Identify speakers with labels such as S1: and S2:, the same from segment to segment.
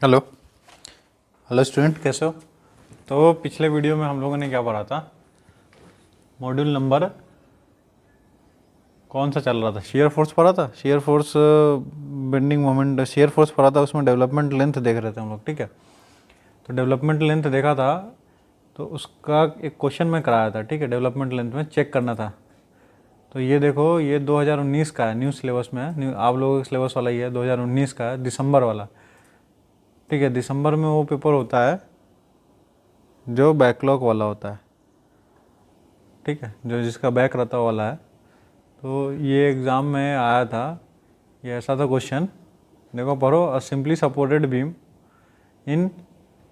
S1: Hello hello student, कैसे हो? तो पिछले वीडियो में हम लोगों ने क्या पढ़ा था? मॉड्यूल नंबर कौन सा चल रहा था? शेयर फोर्स पढ़ा था। Shear force, bending moment, shear force पढ़ा था। उसमें डेवलपमेंट लेंथ देख रहे थे हम लोग, ठीक है। तो डेवलपमेंट लेंथ देखा था, तो उसका एक क्वेश्चन में कराया था, ठीक है। डेवलपमेंट लेंथ में चेक करना था। तो ये देखो, ये 2019 का है, न्यू सिलेबस में है, आप लोगों का सिलेबस वाला ही है, 2019 का है, दिसंबर वाला, ठीक है। दिसंबर में वो पेपर होता है जो बैकलॉग वाला होता है, ठीक है, जो जिसका बैक रहता वाला है। तो ये एग्ज़ाम में आया था, ये ऐसा था क्वेश्चन, देखो पढ़ो। A simply supported beam in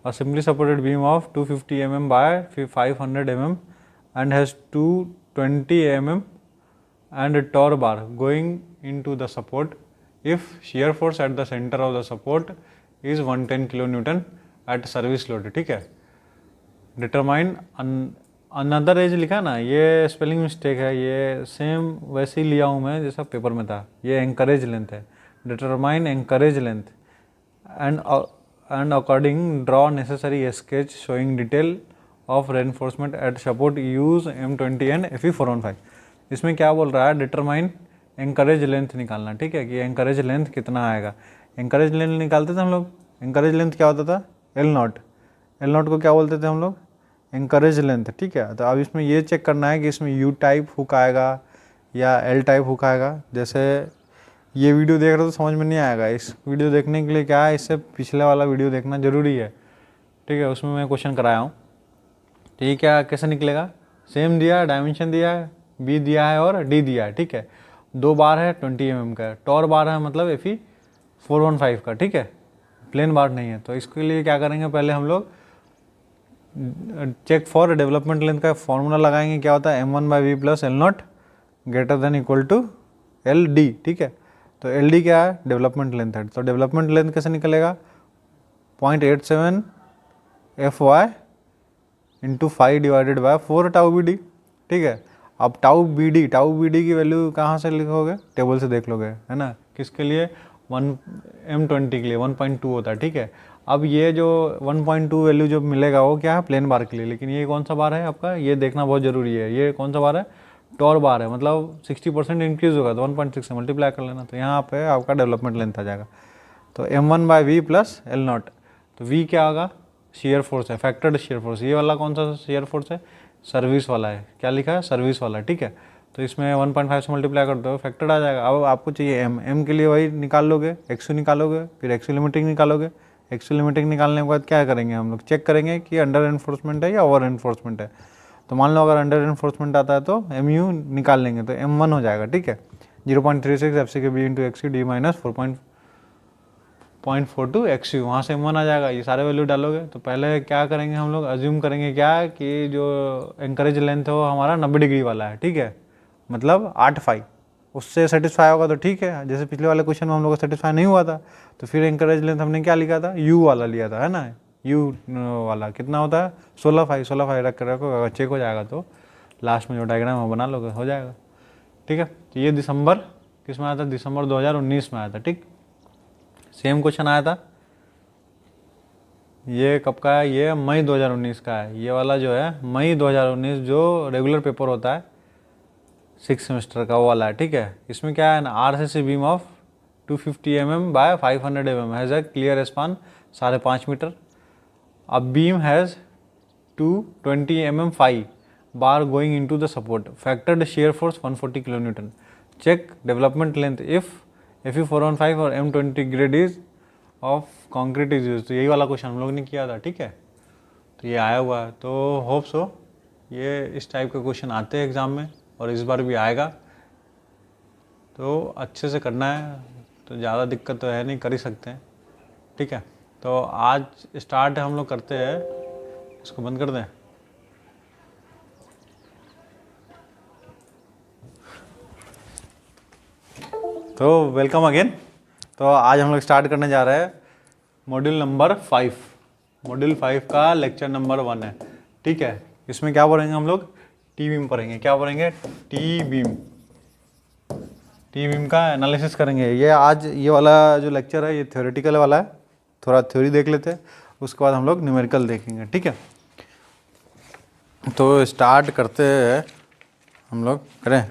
S1: a simply supported beam of 250 mm by 500 mm and has 220 mm and a tor bar going into the support if shear force at the center of the support is 110 kN at service load, ठीक है। Determine another as लिखा ना, ये spelling mistake है, ये same वैसे ही लिया हूँ मैं जैसा पेपर में था। ये एंकरेज लेंथ है, determine anchorage length and according draw necessary sketch showing detail of reinforcement at support use M20 and Fe415। इसमें क्या बोल रहा है? डिटरमाइन एंकरेज लेंथ निकालना, ठीक है, कि एंकरेज लेंथ कितना आएगा। एंकरेज लेंथ निकालते थे हम लोग। एंकरेज लेंथ क्या होता था? L0। L0 को क्या बोलते थे हम लोग? एंकरेज लेंथ, ठीक है। तो अब इसमें ये चेक करना है कि इसमें यू टाइप हुक आएगा या एल टाइप हुक आएगा। जैसे ये वीडियो देख रहे हो तो समझ में नहीं आएगा। इस वीडियो देखने के लिए क्या है, इससे पिछले वाला वीडियो देखना जरूरी है, ठीक है। उसमें मैं क्वेश्चन कराया हूँ। तो ये क्या कैसे निकलेगा? सेम दिया है, डायमेंशन दिया है, बी दिया है और डी दिया है, ठीक है। 2 बार है 20 mm का, टॉर बार है मतलब Fe415 का, ठीक है, प्लेन बार नहीं है। तो इसके लिए क्या करेंगे, पहले हम लोग चेक फॉर डेवलपमेंट लेंथ का फॉर्मूला लगाएंगे। क्या होता है? M1/V plus L0 greater than equal to LD, ठीक है। तो LD क्या है? डेवलपमेंट लेंथ है। तो डेवलपमेंट लेंथ कैसे निकलेगा? 0.87 FY into 5 divided by 4 tau BD, ठीक है। अब टाउ BD की वैल्यू कहाँ से लिखोगे? टेबल से देख लोगे, है ना। किसके लिए? 1 M20 के लिए 1.2 होता है, ठीक है। अब ये जो 1.2 वैल्यू जो मिलेगा वो क्या है? प्लेन बार के लिए। लेकिन ये कौन सा बार है आपका? ये देखना बहुत ज़रूरी है। ये कौन सा बार है? टॉर बार है, मतलब 60% इंक्रीज होगा तो 1.6 से मल्टीप्लाई कर लेना। तो यहाँ पे आपका डेवलपमेंट लेंथ आ जाएगा। तो M1/V प्लस L0। तो V क्या होगा? शेयर फोर्स है, फैक्टर्ड शेयर फोर्स। ये वाला कौन सा शेयर फोर्स है? सर्विस वाला है। क्या लिखा है? सर्विस वाला, ठीक है। तो इसमें 1.5 से मल्टीप्लाई कर दो, फैक्टर्ड आ जाएगा। अब आपको चाहिए M के लिए वही निकाल लोगे, XU निकालोगे, फिर XU लिमिटिंग निकालोगे। XU लिमिटिंग निकालने के बाद क्या करेंगे हम लोग? चेक करेंगे कि अंडर एनफोर्समेंट है या ओवर एनफोर्समेंट है। तो मान लो अगर अंडर एनफोर्समेंट आता है तो MU निकाल लेंगे, तो M1 हो जाएगा, ठीक है। 0.36 FCKB into XU D minus 4.42 XU, वहाँ से M1 आ जाएगा। ये सारे वैल्यू डालोगे। तो पहले क्या करेंगे हम लोग? अज्यूम करेंगे क्या कि जो एंकरेज लेंथ है वो हमारा 90 डिग्री वाला है, ठीक है, मतलब 8 फाई। उससे सेटिस्फाई होगा तो ठीक है। जैसे पिछले वाले क्वेश्चन में हम लोग को सेटिस्फाई नहीं हुआ था, तो फिर एंकरेज लेंथ हमने क्या लिखा था? U वाला लिया था, है ना। U वाला कितना होता है? 16 फाई रख कर रखो, अगर चेक हो जाएगा तो लास्ट में जो डायग्राम है बना लोगे, हो जाएगा, ठीक है। तो ये दिसंबर किस में आया था? दिसंबर 2019 में आया था, ठीक। सेम क्वेश्चन आया था। ये कब का है? ये मई 2019 का है। ये वाला जो है मई 2019 जो रेगुलर पेपर होता है 6 सेमेस्टर का, वो वाला है, ठीक है। इसमें क्या है ना, RCC beam of 250 mm by 500 mm has a clear span 5.5 metre. अब beam has 220 mm phi bar going into the support, factored shear force 140 kN। Check development length if Fe415 और M20 grade is of concrete is use. तो यही वाला question हम लोग ने किया था, ठीक है। तो ये आया हुआ है, तो होप सो ये इस टाइप के क्वेश्चन आते हैं एग्ज़ाम में, और इस बार भी आएगा। तो अच्छे से करना है, तो ज़्यादा दिक्कत तो है नहीं, कर ही सकते हैं, ठीक है। तो आज स्टार्ट हम लोग करते हैं, इसको बंद कर दें। तो वेलकम अगेन। तो आज हम लोग स्टार्ट करने जा रहे हैं मॉड्यूल नंबर 5। मॉड्यूल 5 का लेक्चर नंबर 1 है, ठीक है। इसमें क्या पढ़ेंगे हम लोग? टी बीम पढ़ेंगे। क्या पढ़ेंगे? टी बीम का एनालिसिस करेंगे। ये आज ये वाला जो लेक्चर है ये थ्योरेटिकल वाला है, थोड़ा थ्योरी देख लेते हैं, उसके बाद हम लोग न्यूमेरिकल देखेंगे, ठीक है। तो स्टार्ट करते हैं हम लोग, करें।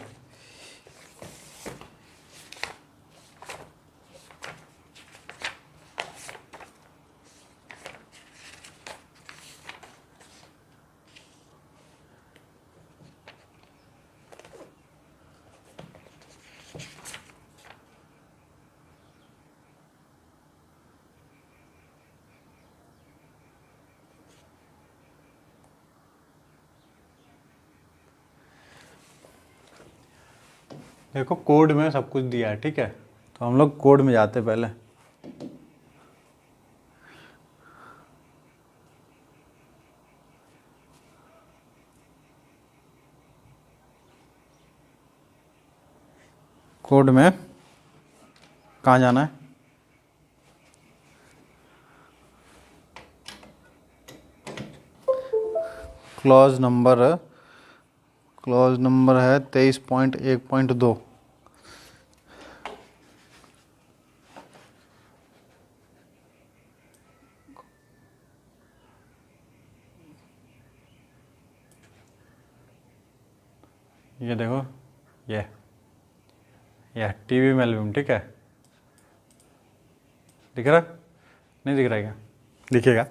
S1: देखो कोड में सब कुछ दिया है, ठीक है। तो हम लोग कोड में जाते हैं पहले। कोड में कहाँ जाना है? क्लॉज नंबर है 23.1.2। ये देखो, ये टीवी मेलविम, ठीक है। दिख रहा? नहीं दिख रहा है क्या? दिखेगा।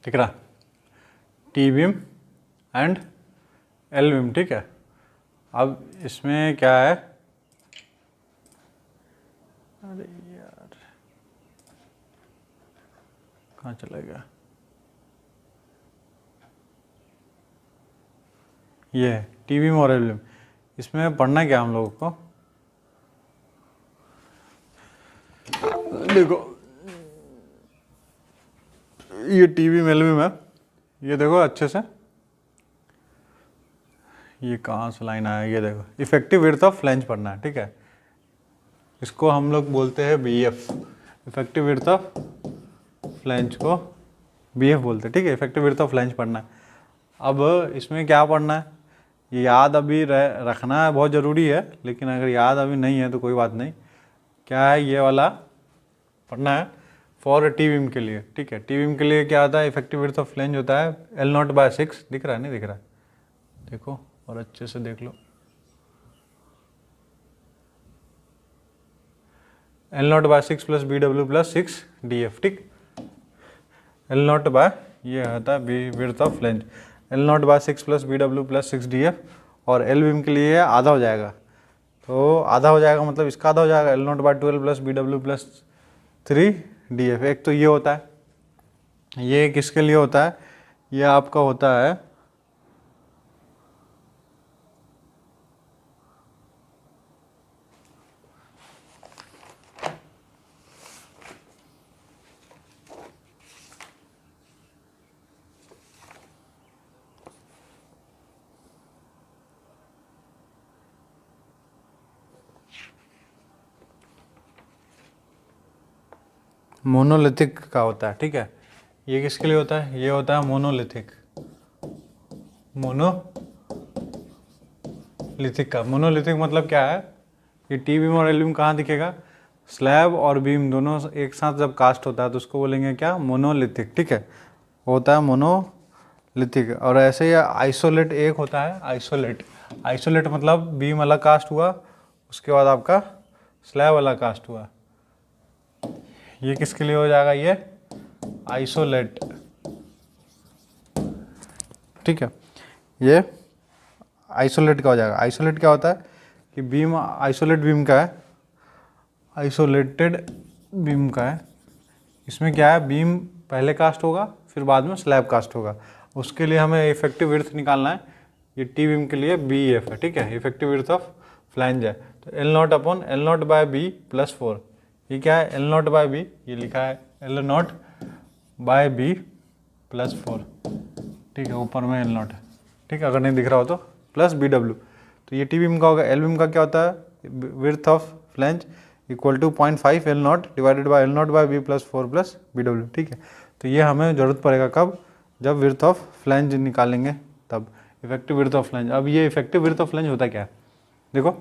S1: दिख रहा? T beam and L beam, ठीक है। अब इसमें क्या है? अरे यार कहाँ चला गया? ये है टी बीम और एल बीम। इसमें पढ़ना क्या हम लोगों को? देखो ये टी बीम एल बीम है, ये देखो अच्छे से, ये कहाँ से लाइन आया, ये देखो इफेक्टिव विड्थ ऑफ फ्लैंज पढ़ना है, ठीक है। इसको हम लोग बोलते हैं B F, effective width of flange को बी एफ बोलते हैं, ठीक है। इफेक्टिव विड्थ ऑफ फ्लैंज पढ़ना है। अब इसमें क्या पढ़ना है, ये याद अभी रखना है, बहुत ज़रूरी है, लेकिन अगर याद अभी नहीं है तो कोई बात नहीं। क्या है, ये वाला पढ़ना है फॉर टी बीम के लिए, ठीक है। टी बीम के लिए क्या आता है, इफेक्टिव विड्थ ऑफ फ्लैंज होता है L0/6। दिख रहा है? नहीं दिख रहा है? देखो और अच्छे से देख लो। L0/6 प्लस BW+6 DF, ठीक। L0 बाय ये होता है width of flange, L0/6 plus BW+6 DF। और एल बीम के लिए आधा हो जाएगा, तो आधा हो जाएगा मतलब इसका आधा हो जाएगा L0/12 प्लस BW+3 DF। एक तो ये होता है, ये किसके लिए होता है, ये आपका होता है मोनोलिथिक का होता है, ठीक है। ये किसके लिए होता है, ये होता है मोनोलिथिक, मोनोलिथिक का। मोनोलिथिक मतलब क्या है, ये टी बीम और एल बीम कहाँ दिखेगा, स्लैब और बीम दोनों एक साथ जब कास्ट होता है तो उसको बोलेंगे क्या, मोनोलिथिक, ठीक है। होता है मोनोलिथिक। और ऐसे ही आइसोलेट एक होता है, आइसोलेट मतलब बीम अलग कास्ट हुआ, उसके बाद आपका स्लैब अलग कास्ट हुआ। ये किसके लिए हो जाएगा, ये आइसोलेट, ठीक है। ये आइसोलेट का हो जाएगा। आइसोलेट क्या होता है कि बीम आइसोलेट बीम का है, आइसोलेटेड बीम का है। इसमें क्या है, बीम पहले कास्ट होगा फिर बाद में स्लैब कास्ट होगा। उसके लिए हमें इफेक्टिव विड्थ निकालना है। ये टी बीम के लिए बी एफ है, ठीक है। इफेक्टिव विड्थ ऑफ फ्लैंज है, तो L0/L0/B+4। ये क्या है, L0/B, ये लिखा है L0/B+4, ठीक है। ऊपर में L0 है, ठीक है। अगर नहीं दिख रहा हो तो प्लस BW। तो ये टी बीम का होगा। एल बीम का क्या होता है, width of flange equal to 0.5 L naught divided by L naught by B plus 4 plus B W, ठीक है। तो ये हमें ज़रूरत पड़ेगा कब, जब विड्थ ऑफ फ्लैंज निकालेंगे तब, इफेक्टिव विड्थ ऑफ फ्लैंज। अब ये इफेक्टिव विड्थ ऑफ फ्लैंज होता क्या है, देखो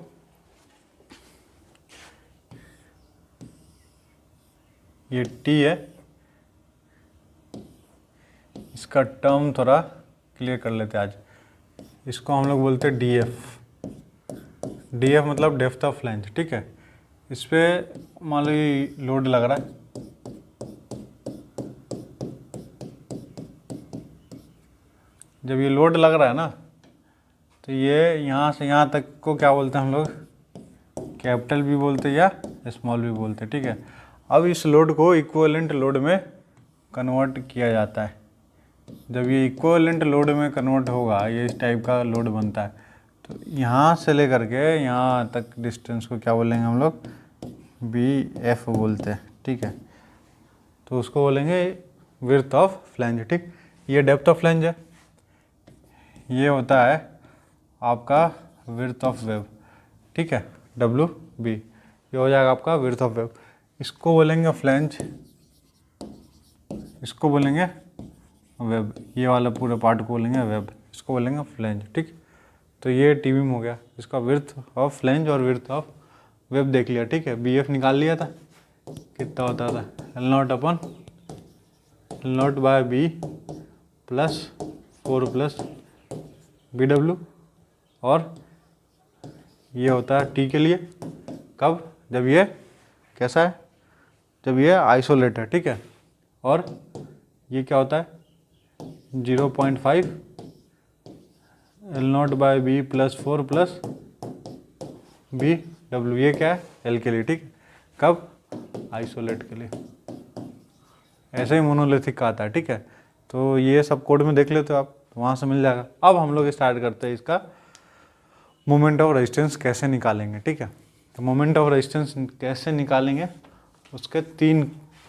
S1: ये टी है, इसका टर्म थोड़ा क्लियर कर लेते हैं आज। इसको हम लोग बोलते हैं डी एफ। डी एफ मतलब डेप्थ ऑफ फ्लैंज, ठीक है। इस पर मान लो ये लोड लग रहा है, जब ये लोड लग रहा है ना तो ये यहाँ से यहाँ तक को क्या बोलते हैं हम लोग, कैपिटल भी बोलते हैं या स्मॉल भी बोलते हैं, ठीक है। अब इस लोड को इक्विवेलेंट लोड में कन्वर्ट किया जाता है। जब ये इक्विवेलेंट लोड में कन्वर्ट होगा, ये इस टाइप का लोड बनता है, तो यहाँ से लेकर के यहाँ तक डिस्टेंस को क्या बोलेंगे हम लोग, बी एफ बोलते हैं, ठीक है। तो उसको बोलेंगे विड्थ ऑफ फ्लैंज, ठीक। ये डेप्थ ऑफ फ्लैंज है, ये होता है आपका विड्थ ऑफ वेव, ठीक है, डब्ल्यू बी। ये हो जाएगा आपका विड्थ ऑफ वेव। इसको बोलेंगे फ्लैंज, इसको बोलेंगे वेब, ये वाला पूरे पार्ट को बोलेंगे वेब, इसको बोलेंगे फ्लैंज, ठीक। तो ये टी बीम हो गया, इसका विड्थ ऑफ फ्लैंज और विड्थ ऑफ वेब देख लिया, ठीक है। बी एफ निकाल लिया था, कितना होता था, एल नॉट अपन L naught by B plus 4 plus B W, और ये होता है टी के लिए कब, जब ये कैसा है, जब ये आइसोलेट है, ठीक है। और ये क्या होता है 0.5 L naught by B plus 4 plus B W, ये क्या है एल के लिए, ठीक है। कब, आइसोलेट के लिए। ऐसे ही मोनोलिथिक का आता है, ठीक है। तो ये सब कोड में देख लेते हो आप, वहाँ से मिल जाएगा। अब हम लोग स्टार्ट करते हैं इसका मोमेंट ऑफ रेजिस्टेंस कैसे निकालेंगे, ठीक है। तो मोमेंट ऑफ रेजिस्टेंस कैसे निकालेंगे, उसके 3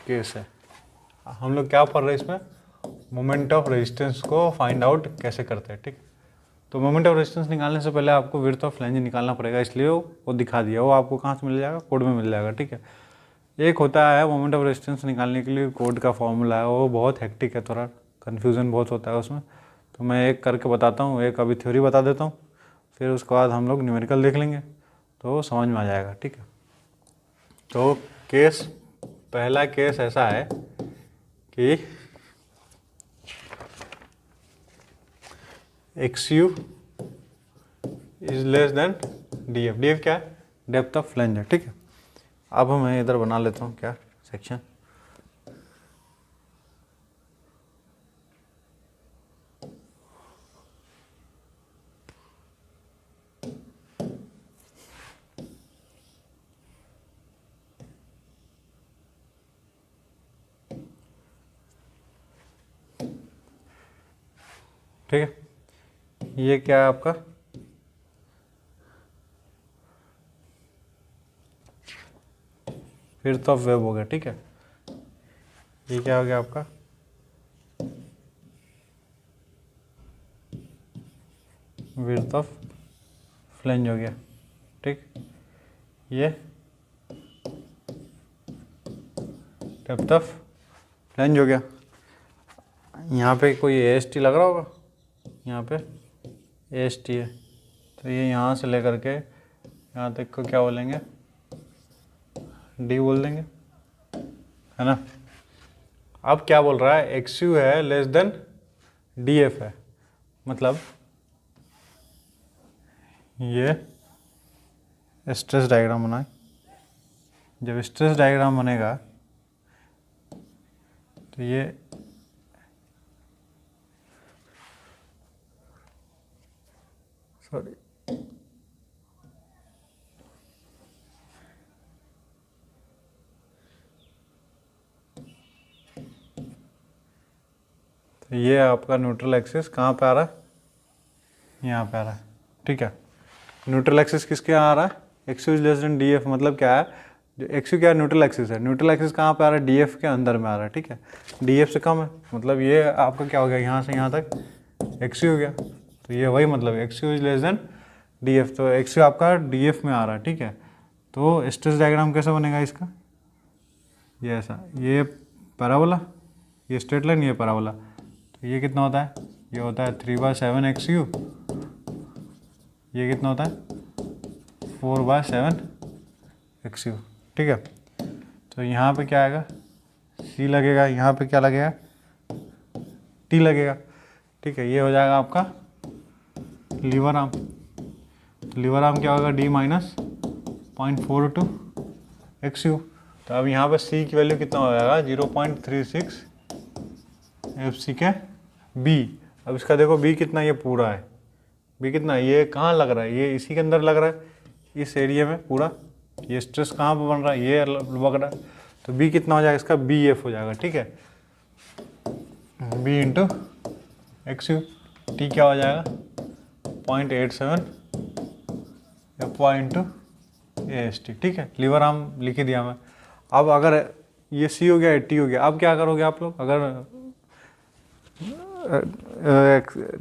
S1: केस है। हम लोग क्या पढ़ रहे हैं इसमें, मोमेंट ऑफ रेजिस्टेंस को फाइंड आउट कैसे करते हैं, ठीक। तो मोमेंट ऑफ रेजिस्टेंस निकालने से पहले आपको विड्थ ऑफ फ्लैंज निकालना पड़ेगा, इसलिए वो दिखा दिया, वो आपको कहाँ से मिल जाएगा, कोड में मिल जाएगा, ठीक है। एक होता है मोमेंट ऑफ रेजिस्टेंस निकालने के लिए कोड का फॉर्मूला है, वो बहुत हेक्टिक है, थोड़ा कन्फ्यूज़न बहुत होता है उसमें। तो मैं एक करके बताता हूँ, एक अभी थ्योरी बता देता हूँ, फिर उसके बाद हम लोग न्यूमेरिकल देख लेंगे तो समझ में आ जाएगा, ठीक है। तो केस, पहला केस ऐसा है कि x you is less than D F. D F क्या है, डेप्थ ऑफ फ्लैंज है, ठीक है। अब मैं इधर बना लेता हूँ क्या सेक्शन, ठीक है। ये क्या है आपका, विड्थ ऑफ वेव हो गया, ठीक है। ये क्या हो गया आपका, विड्थ ऑफ फ्लैंज हो गया, ठीक। ये डेप्थ ऑफ फ्लैंज हो गया। यहाँ पे कोई एस टी लग रहा होगा, यहाँ पे एस टी है, तो ये यहाँ से लेकर के यहाँ तक को क्या बोलेंगे, डी बोल देंगे, है ना। अब क्या बोल रहा है, एक्स यू है लेस देन डी एफ है, मतलब ये स्ट्रेस डायग्राम बनाए। जब स्ट्रेस डायग्राम बनेगा तो ये सॉरी तो ये आपका न्यूट्रल एक्सिस कहाँ पे आ रहा है, यहाँ पे आ रहा है, ठीक है। न्यूट्रल एक्सिस किसके यहाँ आ रहा है, x you is less than D F, मतलब क्या है, जो एक्स यू क्या है, न्यूट्रल एक्सिस है। न्यूट्रल एक्सिस कहाँ पे आ रहा है, डी एफ के अंदर में आ रहा है, ठीक है। डी एफ से कम है, मतलब ये आपका क्या हो गया, यहाँ से यहाँ तक एक्स यू हो गया। तो ये वही मतलब x you is less than DF, तो XU आपका DF में आ रहा है, ठीक है। तो स्ट्रेस डायग्राम कैसे बनेगा इसका, ये ऐसा, ये पैराबोला, ये स्ट्रेट लाइन, ये पैराबोला, तो ये कितना होता है, ये होता है 3/7 XU, ये कितना होता है 4/7 XU, ठीक है। तो यहाँ पे क्या आएगा, C लगेगा, यहाँ पे क्या लगेगा, T लगेगा, ठीक है। ये हो जाएगा आपका लीवर आर्म, तो लीवर आर्म क्या होगा, D माइनस 0.42 XU। तो अब यहाँ पे C की वैल्यू कितना हो जाएगा, 0.36 FC के B। अब इसका देखो B कितना, ये पूरा है, B कितना, ये कहाँ लग रहा है, ये इसी के अंदर लग रहा है, इस एरिया में पूरा। ये स्ट्रेस कहाँ पे बन रहा है, ये लग रहा है, तो B कितना हो जाएगा इसका, BF हो जाएगा, ठीक है। B इंटू XU, T क्या हो जाएगा 0.87 FY इंटू AST, ठीक है। लीवर आर्म लिख ही दिया मैं। अब अगर ये C हो गया, T हो गया, अब क्या करोगे आप लोग, अगर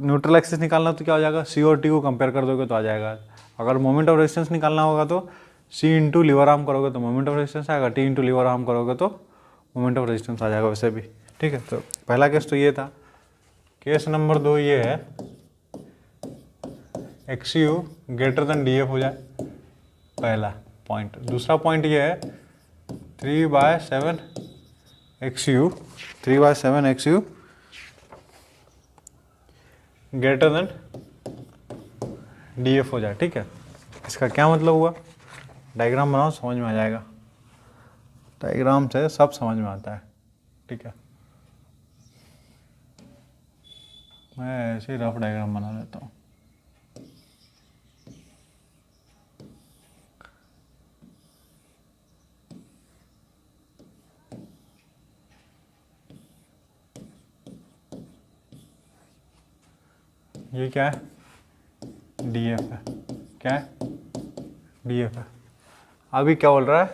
S1: न्यूट्रल एक्सिस निकालना तो क्या हो जाएगा, C और T को कंपेयर कर दोगे तो आ जाएगा। अगर मोमेंट ऑफ रेजिस्टेंस निकालना होगा तो C इंटू लीवर आर्म करोगे तो मोमेंट ऑफ रेजिस्टेंस आएगा, T इंटू लीवर आर्म करोगे तो मोमेंट ऑफ रेजिस्टेंस आ जाएगा वैसे भी, ठीक है। तो पहला केस तो ये था। केस नंबर 2 ये है, XU ग्रेटर देन DF हो जाए, पहला पॉइंट। दूसरा पॉइंट ये है 3/7 XU, 3/7 XU greater than DF हो जाए, ठीक है। इसका क्या मतलब हुआ, डायग्राम बनाओ, समझ में आ जाएगा। डायग्राम से सब समझ में आता है, ठीक है। मैं ऐसे ही रफ डायग्राम बना लेता हूँ। ये क्या है, DF है, क्या है, DF है। अभी क्या बोल रहा है,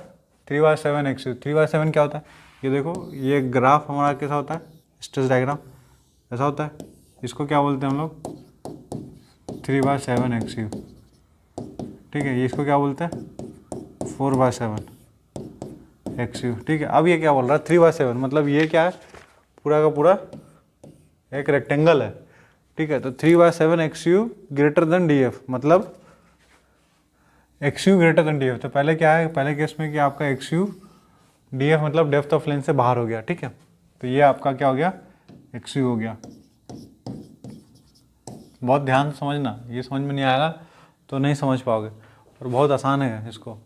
S1: 3/7 XU, 3/7 क्या होता है, ये देखो, ये ग्राफ हमारा कैसा होता है, स्ट्रेस डायग्राम ऐसा होता है। इसको क्या बोलते हैं हम लोग, 3/7 XU, ठीक है। ये इसको क्या बोलते हैं, 4/7 XU, ठीक है। अब ये क्या बोल रहा है, 3/7 मतलब ये क्या है, पूरा का पूरा एक रेक्टेंगल है, ठीक है। तो 3/7 XU ग्रेटर देन DF, मतलब XU ग्रेटर देन DF। तो पहले क्या है, पहले केस में कि आपका XU DF मतलब डेप्थ ऑफ लेंथ से बाहर हो गया, ठीक है। तो ये आपका क्या हो गया, XU हो गया। बहुत ध्यान से समझना, ये समझ में नहीं आएगा तो नहीं समझ पाओगे, और बहुत आसान है इसको।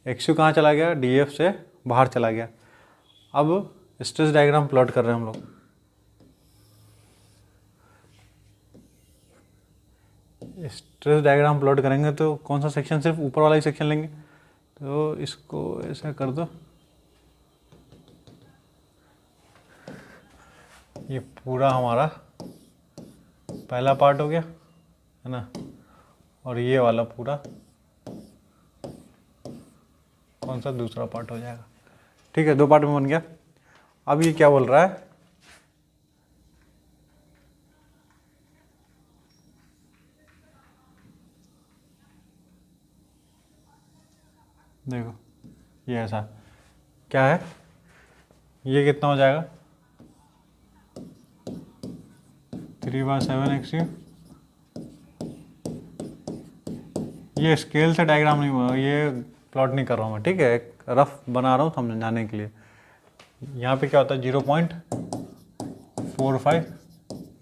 S1: XU कहाँ चला गया, DF से बाहर चला गया। अब स्ट्रेस डायग्राम प्लॉट कर रहे हैं हम लोग। स्ट्रेस डायग्राम प्लॉट करेंगे तो कौन सा सेक्शन, सिर्फ ऊपर वाला ही सेक्शन लेंगे। तो इसको ऐसा कर दो, ये पूरा हमारा पहला पार्ट हो गया, है ना, और ये वाला पूरा कौन सा, दूसरा पार्ट हो जाएगा, ठीक है। 2 पार्ट में बन गया। अब ये क्या बोल रहा है, देखो ये ऐसा क्या है, ये कितना हो जाएगा, 3/7 XU। ये स्केल से डायग्राम नहीं हुआ, ये प्लॉट नहीं कर रहा हूँ मैं, ठीक है, एक रफ बना रहा हूँ समझाने के लिए। यहाँ पे क्या होता है, 0.45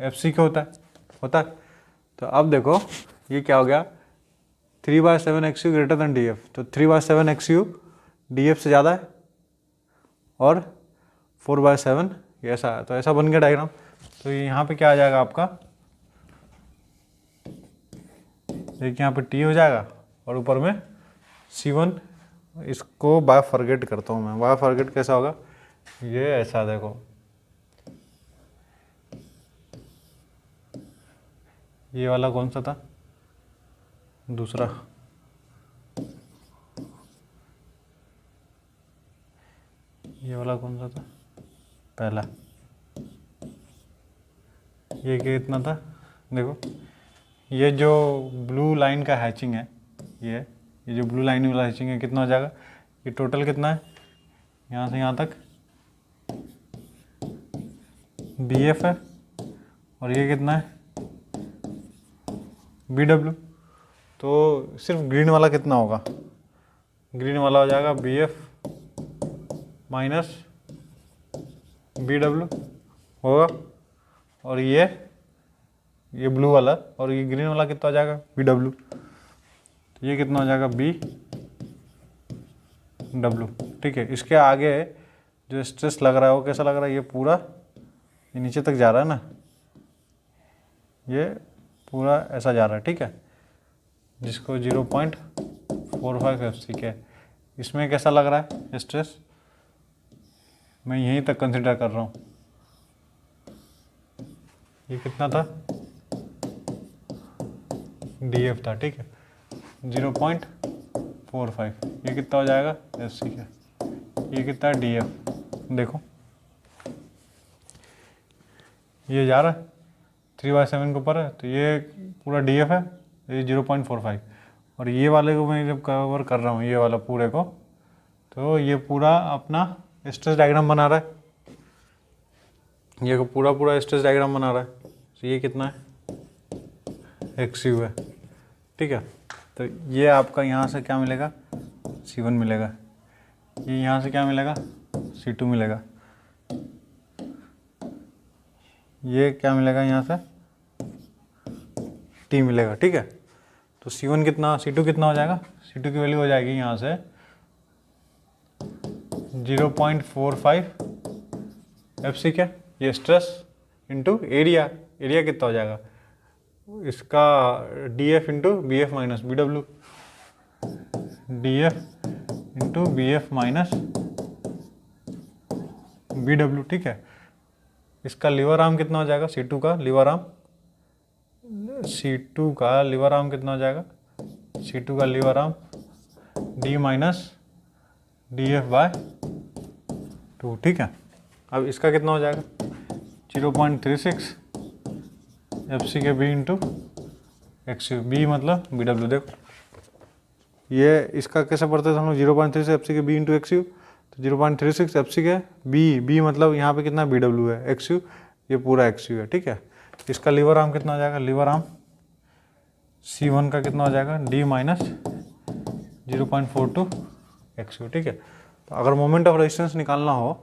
S1: FC क्या होता है। तो अब देखो ये क्या हो गया, 3/7 XU ग्रेटर देन DF। तो 3/7 XU DF से ज़्यादा है, और 4/7 ये ऐसा है। तो ऐसा बन गया डायग्राम। तो यहाँ पे क्या आ जाएगा आपका, देखिए यहाँ पे T हो जाएगा, और ऊपर में C1। इसको बाय फॉरगेट करता हूँ मैं, बाय फॉरगेट कैसा होगा, ये ऐसा देखो, ये वाला कौन सा था, दूसरा, ये वाला कौन सा था, पहला। ये कितना था, देखो ये जो ब्लू लाइन का हैचिंग है, ये जो ब्लू लाइन वाला हैचिंग है कितना हो जाएगा, ये टोटल कितना है यहाँ से यहाँ तक बी एफ है, और ये कितना है बी डब्ल्यू। तो सिर्फ ग्रीन वाला कितना होगा, ग्रीन वाला हो जाएगा B F minus B W होगा, और ये ब्लू वाला और ये ग्रीन वाला कितना हो जाएगा बी डब्ल्यू। तो ये कितना हो जाएगा बी डब्ल्यू। ठीक है, इसके आगे जो स्ट्रेस लग रहा है वो कैसा लग रहा है, ये पूरा ये नीचे तक जा रहा है ना, ये पूरा ऐसा जा रहा है। ठीक है, जिसको 0.45 FC के, इसमें कैसा लग रहा है स्ट्रेस, मैं यहीं तक कंसिडर कर रहा हूँ। ये कितना था DF था। ठीक है, 0.45, ये कितना हो जाएगा FC का, ये कितना है DF। देखो ये जा रहा है 3/7 के ऊपर है, तो ये पूरा DF है, ये 0.45, और ये वाले को मैं जब कवर कर रहा हूँ ये वाला पूरे को, तो ये पूरा अपना स्ट्रेस डायग्राम बना रहा है, ये को पूरा स्ट्रेस डायग्राम बना रहा है। तो ये कितना है XU है। ठीक है, तो ये आपका यहाँ से क्या मिलेगा C1 मिलेगा, ये यहाँ से क्या मिलेगा C2 मिलेगा, ये क्या मिलेगा यहाँ से T मिलेगा। ठीक है, तो C1 कितना, C2 कितना हो जाएगा, C2 की वैल्यू हो जाएगी यहाँ से 0.45 FC के, ये स्ट्रेस इंटू एरिया, एरिया कितना हो जाएगा इसका DF into BF minus BW, DF into BF minus BW। ठीक है, इसका लीवर आर्म कितना हो जाएगा, C2 का लीवर आर्म, C2 का लीवर आर्म कितना हो जाएगा, C2 का liver arm D minus DF/2। ठीक है, अब इसका कितना हो जाएगा 0.36 FC के B इंटू XU, B मतलब BW। देखो ये इसका कैसे पढ़ते थे हम लोग, 0.36 FC के B इंटू XU, तो 0.36 FC के B मतलब यहाँ पे कितना BW है, XU ये पूरा XU है। ठीक है, इसका लीवर आर्म कितना हो जाएगा, लीवर आर्म C1 का कितना हो जाएगा D माइनस 0.42 XU। ठीक है, तो अगर मोमेंट ऑफ रेजिस्टेंस निकालना हो,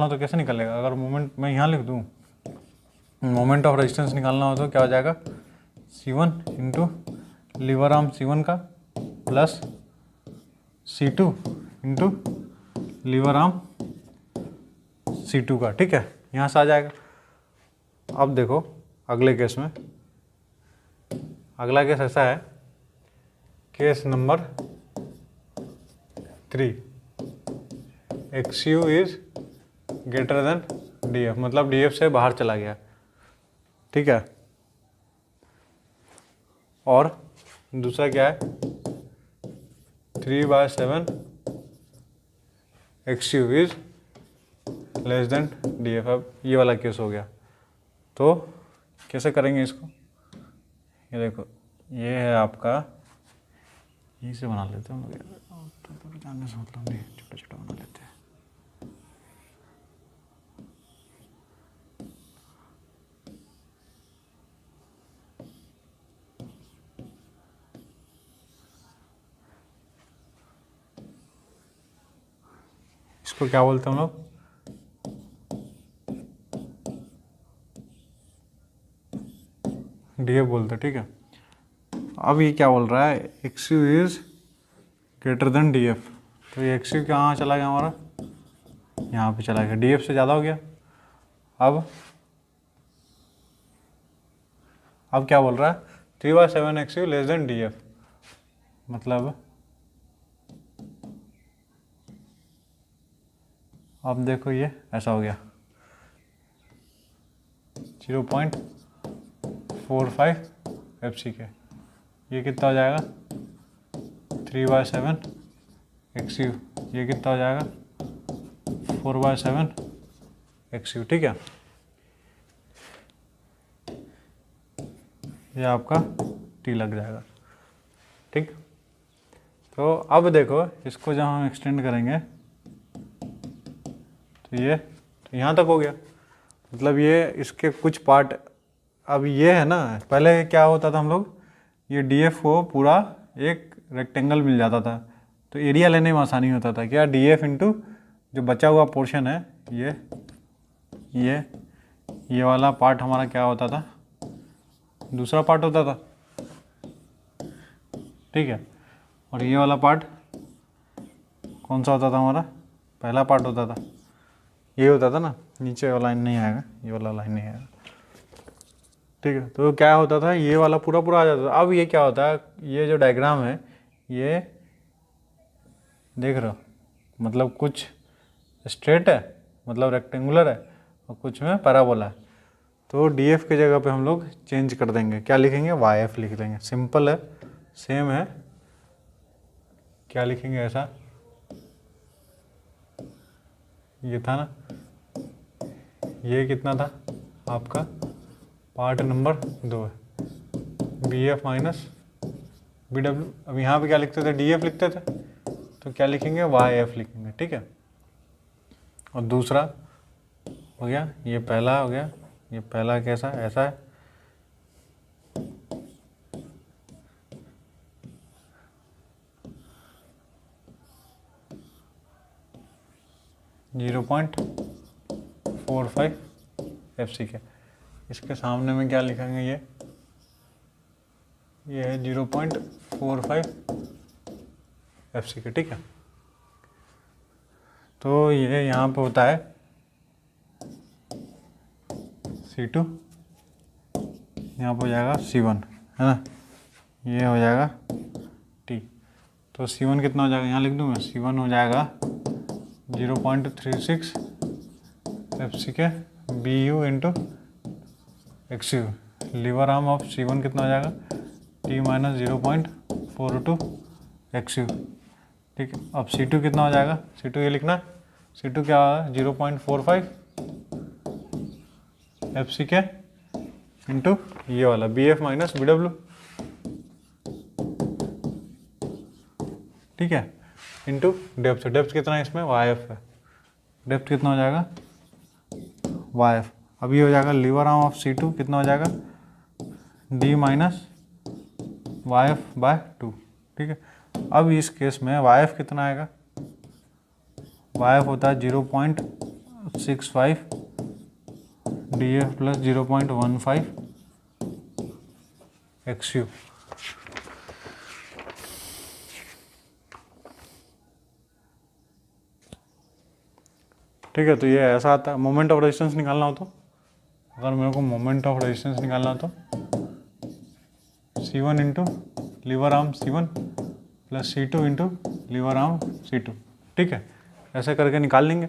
S1: तो कैसे निकलेगा, अगर मोमेंट मैं यहाँ लिख दूँ, मोमेंट ऑफ रेजिस्टेंस निकालना हो तो क्या हो जाएगा C1 into lever arm C1 का plus C2 into lever arm C2 का। ठीक है, यहाँ से आ जाएगा। अब देखो अगले केस में, अगला केस ऐसा है, case number 3, XU is greater than DF, मतलब DF से बाहर चला गया। ठीक है, और दूसरा क्या है 3/7 XU is less than DF। अब ये वाला केस हो गया, तो कैसे करेंगे इसको, ये देखो ये है आपका, यहीं से बना लेते हैं हम लोग, जानने से मतलब नहीं, छोटा छोटा बना लेते हैं। इसको क्या बोलते हैं हम लोग, DF बोलते हैं। ठीक है, अब ये क्या बोल रहा है XU is greater than DF, तो ये XU कहाँ चला गया हमारा, यहाँ पे चला गया, DF से ज़्यादा हो गया। अब क्या बोल रहा है 3/7 XU लेस देन DF, मतलब अब देखो ये ऐसा हो गया 0.45 FC के, ये कितना हो जाएगा 3/7 XU, ये कितना हो जाएगा 4/7 XU। ठीक है, ये आपका टी लग जाएगा, ठीक। तो अब देखो इसको जब हम एक्सटेंड करेंगे तो ये तो यहाँ तक हो गया, मतलब ये इसके कुछ पार्ट। अब ये है ना, पहले क्या होता था हम लोग ये डीएफ को पूरा एक रेक्टेंगल मिल जाता था तो एरिया लेने में आसानी होता था, क्या डीएफ इंटू जो बचा हुआ पोर्शन है ये वाला पार्ट हमारा क्या होता था, दूसरा पार्ट होता था, ठीक है। और ये वाला पार्ट कौन सा होता था हमारा, पहला पार्ट होता था, ये होता था ना, नीचे वाला लाइन नहीं आएगा, ये वाला लाइन नहीं आएगा, ठीक है। तो क्या होता था, ये वाला पूरा पूरा आ जाता था। अब ये क्या होता है, ये जो डायग्राम है ये देख रहे हो, मतलब कुछ स्ट्रेट है मतलब रेक्टेंगुलर है और कुछ में पैराबोला है। तो डीएफ की जगह पे हम लोग चेंज कर देंगे, क्या लिखेंगे, वाई एफ लिख देंगे, सिंपल है, सेम है। क्या लिखेंगे ऐसा, ये था ना, ये कितना था आपका, पार्ट नंबर 2 है, B F minus B W. अब यहाँ पे क्या लिखते थे, डी एफ लिखते थे, तो क्या लिखेंगे, वाई एफ लिखेंगे, ठीक है। और दूसरा हो गया, ये पहला हो गया, ये पहला कैसा ऐसा है, .45 FC के, इसके सामने में क्या लिखेंगे, ये है 0.45 FC के, ठीक है। तो ये यहाँ पे होता है C2, यहाँ पे हो जाएगा C1, है ना, ये हो जाएगा T। तो C1 कितना हो जाएगा, यहाँ लिख दूँ मैं, C1 हो जाएगा 0.36 FC के BU into XU। Lever arm of C1 कितना हो जाएगा, T माइनस 0.42 XU, ठीक है। अब C2 कितना हो जाएगा, C2 ये लिखना, C2 क्या है 0.45 FC के इंटू ये वाला BF माइनस BW, ठीक है, इंटू डेप्थ। डेप्थ कितना है इसमें, YF है, डेप्थ कितना हो जाएगा, YF। अब ये हो जाएगा लीवर आर्म ऑफ C2 कितना हो जाएगा, D माइनस YF/2, ठीक है। अब इस केस में YF कितना आएगा, YF होता है 0.65 DF प्लस 0.15 XU, ठीक है। तो ये ऐसा आता है, मोमेंट ऑफ रेजिस्टेंस निकालना हो तो, अगर मेरे को मोमेंट ऑफ रेजिस्टेंस निकालना हो तो C1 into lever arm C1 plus C2 into lever arm C2, ठीक है, ऐसे करके निकाल लेंगे।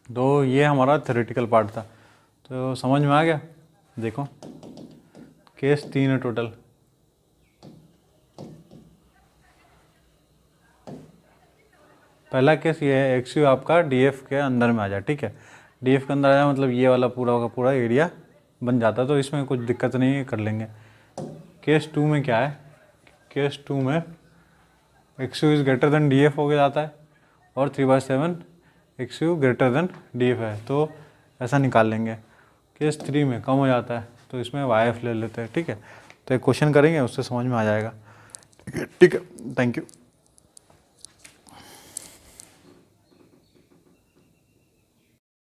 S1: तो ये हमारा थ्योरेटिकल पार्ट था, तो समझ में आ गया। देखो केस 3 है टोटल, पहला केस ये है XU आपका DF के अंदर में आ जाए, ठीक है, DF के अंदर आ जाए मतलब ये वाला पूरा का पूरा एरिया बन जाता है, तो इसमें कुछ दिक्कत नहीं है, कर लेंगे। केस 2 में क्या है, केस 2 में XU is greater than DF हो जाता है और 3/7 XU ग्रेटर देन DF है, तो ऐसा निकाल लेंगे। केस 3 में कम हो जाता है तो इसमें YF ले लेते हैं, ठीक है। तो एक क्वेश्चन करेंगे उससे समझ में आ जाएगा, ठीक है, थैंक यू।